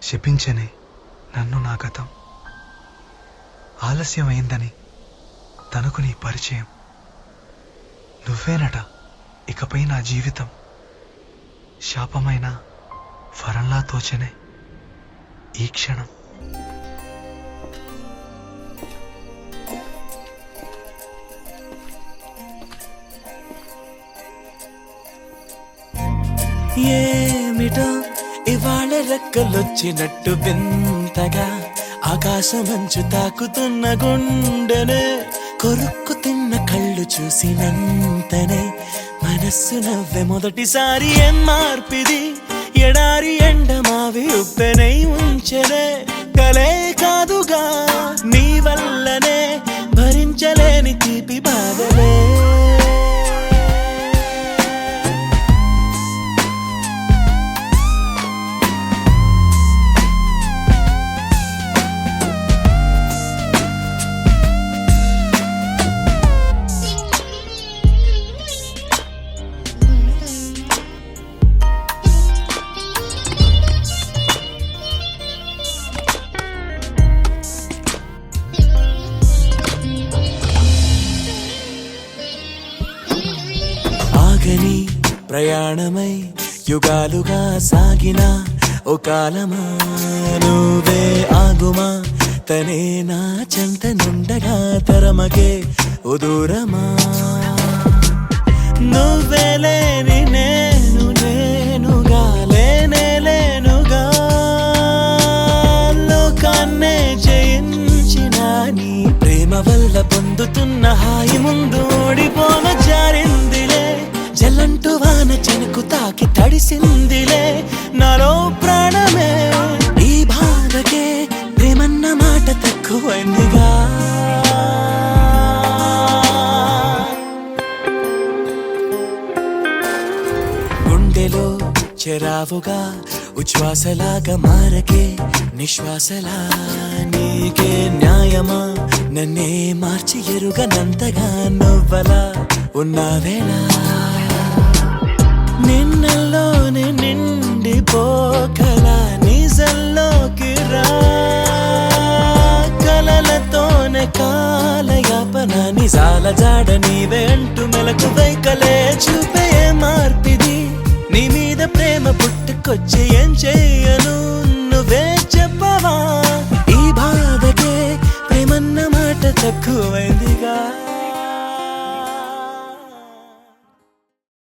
శపించనే నన్ను నా గతం, ఆలస్యమైందని తనకు నీ పరిచయం. నువ్వేనట ఇకపై నా జీవితం, శాపమైన వరంలా తోచనే ఈ క్షణం. ఏమిటో ఇవాళ రెక్కలొచ్చినట్టు వింతగా ఆకాశమంచు తాకుతున్న గుండెనే, కొరుక్కు తిన్న కళ్ళు చూసినంతనే మనస్సు నవ్వే మొదటిసారి. ఏం మార్పిది, ఎడారి ఎండమావి ఉప్పెనై ఉంచెనే, కలే కాదుగా నీ వల్లనే భరించలేని తీపి బాధలే. ఆగని ప్రయాణమై యుగాలుగా సాగిన ఓ కాలమా, నువ్వే ఆగుమా తనే నా చెంత నుండగా తరమగే ఓ దూరమా. నువ్వే లేని నేను నేనుగా లేనే లేనుగా, లోకాన్నే జయించిన నీ ప్రేమ వల్ల పొందుతున్న హాయి ముందు ఓడిపోన జారిందిలే. జల్లంటూ వాన చెనుకు తాకి తడిసిందిలే నాలో ప్రాణమే, ఈ బాధకే ప్రేమన్న మాట తక్కువైందిగా. గుండెలో చెరావుగా ఉచ్ఛ్వాసలాగా మారకే నిశ్వాసలా, నీకే న్యాయమా నన్నే మార్చి ఎరుగనంతగా నువ్వలా ఉన్నావేళ. నిన్నల్లోనే నిండిపోకలా నిజల్లోకి రా, కలలతోనే కాలయాపన నిజాల జాడ నీవే అంటూ మెలకు వైకలే చూపే మార్పిది. నీ మీద ప్రేమ పుట్టుకొచ్చే